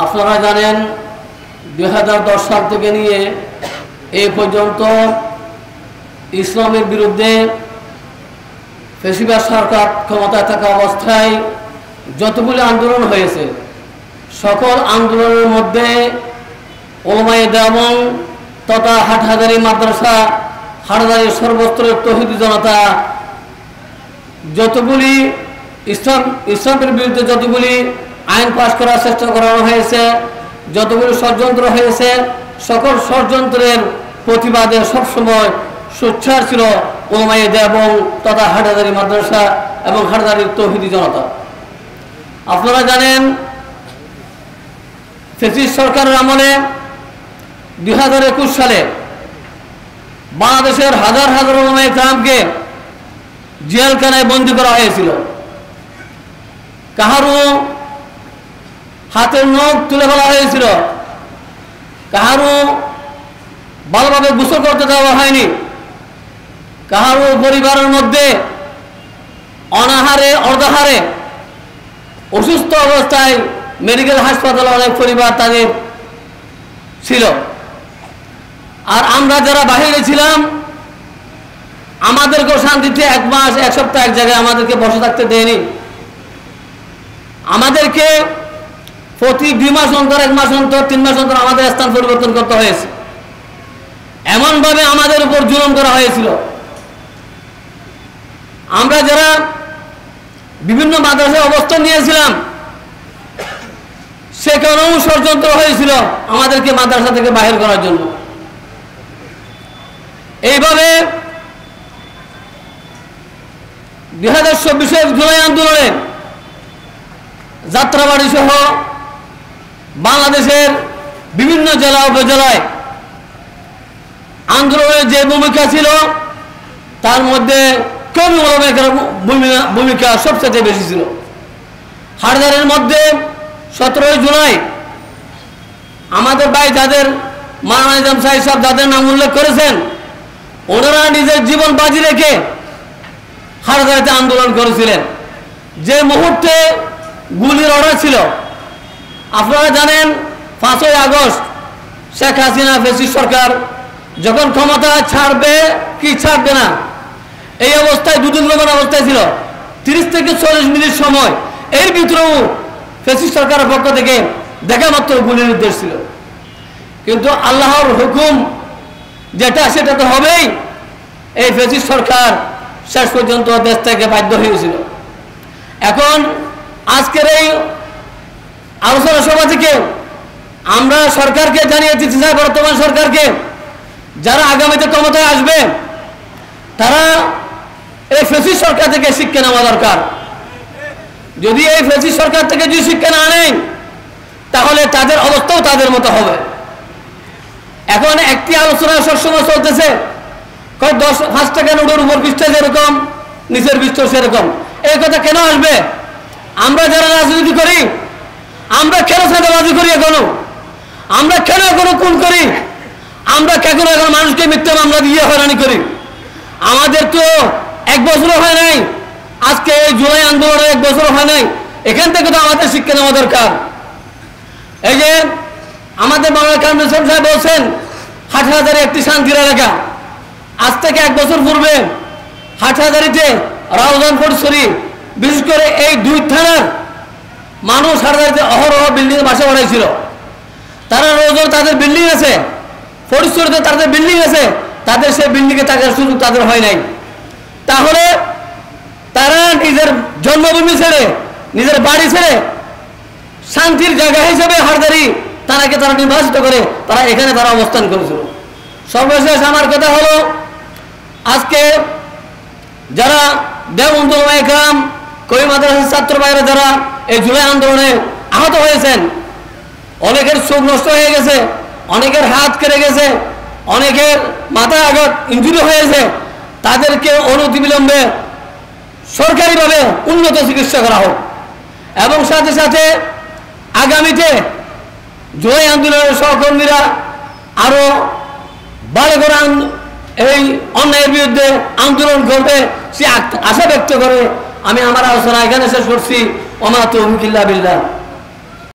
আপনারা জানেন 2010 সাল থেকে নিয়ে এই পর্যন্ত ইসলামের বিরুদ্ধে ফ্যাসিবাদ সরকার ক্ষমতায় থাকা অবস্থায় যতগুলি আন্দোলন হয়েছে সকল আন্দোলনের মধ্যে ওলামায়ে দেওবন্দ তথা হাটহাজারী মাদ্রাসা হাটহাজারী সর্বস্তরের তৌহিদি জনতা যতগুলি ইসলামের বিরুদ্ধে যতগুলি আইন পাশ করার চেষ্টা করানো হয়েছে, যতগুলি ষড়যন্ত্র হয়েছে, সকল ষড়যন্ত্রের প্রতিবাদে সবসময় সোচ্চার ছিল ওলামায়ে দেওবন্দ তথা হাটহাজারী মাদ্রাসা এবং হাটহাজারীর তৌহিদি জনতা। আপনারা জানেন ফ্যাসিস্ট সরকারের আমলে 2021 সালে বাংলাদেশের হাজার হাজার ওলামায়ে কেরামকে জেলখানায় বন্দী করা হয়েছিল। কাহারও হাতের নখ তুলে ফেলা হয়েছিল, কাহারও ভালোভাবে গোসল করতে দেওয়া হয়নি, কাহারও পরিবারের মধ্যে অনাহারে অর্ধাহারে অসুস্থ অবস্থায় মেডিকেল হাসপাতালে অনেক পরিবার তাদের ছিল। আর আমরা যারা বাহিরে ছিলাম আমাদেরকেও শান্তিতে 1 মাস 1 সপ্তাহ এক জায়গায় আমাদেরকে বসে থাকতে দেয়নি। আমাদেরকে প্রতি 2 মাস অন্তর, 1 মাস অন্তর, 3 মাস অন্তর আমাদের স্থান পরিবর্তন করতে হয়েছে। এমনভাবে আমাদের উপর জুলুম করা হয়েছিল। আমরা যারা বিভিন্ন মাদ্রাসায় অবস্থান নিয়েছিলাম সেখানেও ষড়যন্ত্র হয়েছিল আমাদেরকে মাদ্রাসা থেকে বাহির করার জন্য। এইভাবে 2024 জুলাই আন্দোলনে যাত্রাবাড়ি সহ বাংলাদেশের বিভিন্ন জেলা উপজেলায় আন্দোলনের যে ভূমিকা ছিল তার মধ্যে কমি ওলামায়ের ভূমিকা সবচেয়ে বেশি ছিল। হাটহাজারীর মধ্যে 17 জুলাই আমাদের ভাই যাদের মাওলানা নিজাম সাহেব যাদের নাম উল্লেখ করেছেন ওনারা নিজের জীবন বাজি রেখে হাটহাজারীতে আন্দোলন করেছিলেন। যে মুহূর্তে গুলির অর্ডার ছিল, আপনারা জানেন 5ই আগস্ট শেখ হাসিনা ফ্যাসিস্ট সরকার যখন ক্ষমতা ছাড়বে কি ছাড়বে না এই অবস্থায় দুদুল্যমান অবস্থায় ছিল, 30 থেকে 40 মিনিট সময় এর ভিতরেও ফ্যাসিস্ট সরকারের পক্ষ থেকে দেখা মাত্র গুলির নির্দেশ ছিল। কিন্তু আল্লাহর হুকুম যেটা সেটা তো হবেই। এই ফ্যাসিস্ট সরকার শেষ পর্যন্ত দেশ থেকে বাধ্য হয়েছিল। এখন আজকের এই আলোচনা সভা থেকে আমরা সরকারকে জানিয়ে দিতে চাই, বর্তমান সরকারকে যারা আগামীতে ক্ষমতায় আসবে তারা এই ফ্যাসিস্ট সরকার থেকে শিক্ষা নেওয়া দরকার। যদি এই ফ্যাসিস্ট সরকার থেকে যদি শিক্ষা না নেন তাহলে তাদের অবস্থাও তাদের মতো হবে। এখন একটি আলোচনা সবসময় চলতেছে 5 টাকা নোটের উপর পৃষ্ঠা যেরকম নিচের পৃষ্ঠা সেরকম। এই কথা কেন আসবে? আমরা যারা রাজনীতি করি আমরা কেন চাঁদাবাজি করি, এখনো আমরা কেন এখনো খুন করি, আমরা কেন এখন মানুষকে মিথ্যা মামলা দিয়ে হয়রানি করি? আমাদের তো 1 বছরও হয় নাই, আজকে এই জুলাই আন্দোলনে 1 বছরও হয় নাই। এখান থেকে তো আমাদের শিক্ষা নেওয়া দরকার। এই যে আমাদের মাওলানা কামরুল ইসলাম সাহেব বলছেন হাটহাজারী একটি শান্তির এলাকা। আজ থেকে 1 বছর পূর্বে হাটহাজারীতে রাউজান ফটিকছড়ি বিশেষ করে এই 2 থানার মানুষ হাটহাজারীতে অহরহ বিল্ডিং বাসা বানাইছিল। তারা রোজও তাদের বিল্ডিং আছে, ফটিকছড়িতে তাদের বিল্ডিং আছে, তাদের সেই বিল্ডিংয়ে থাকার সুযোগ তাদের হয় নাই। তাহলে তারা নিজের জন্মভূমি ছেড়ে নিজের বাড়ি ছেড়ে শান্তির জায়গা হিসেবে হাটহাজারী তারাকে তারা নির্বাচিত করে তারা এখানে তারা অবস্থান করেছিল। সর্বশেষ আমার কথা হলো আজকে যারা দেওবন্দ ওলামায়ে কেরাম কওমি মাদ্রাসার ছাত্র ভাইরা যারা এই জুলাই আন্দোলনে আহত হয়েছেন, অনেকের চোখ নষ্ট হয়ে গেছে, অনেকের হাত কেটে গেছে, অনেকের মাথায় আঘাত ইনজুরি হয়েছে, তাদেরকে অনতিবিলম্বে সরকারিভাবে উন্নত চিকিৎসা করা হোক এবং সাথে সাথে আগামীতে জুলাই আন্দোলনের সহকর্মীরা আরো ভালো করে এই অন্যায়ের বিরুদ্ধে আন্দোলন করবে সে আশা ব্যক্ত করে আমি আমার আলোচনা এখানে শেষ করছি। ওমা তৌফিক ইল্লা বিল্লাহ।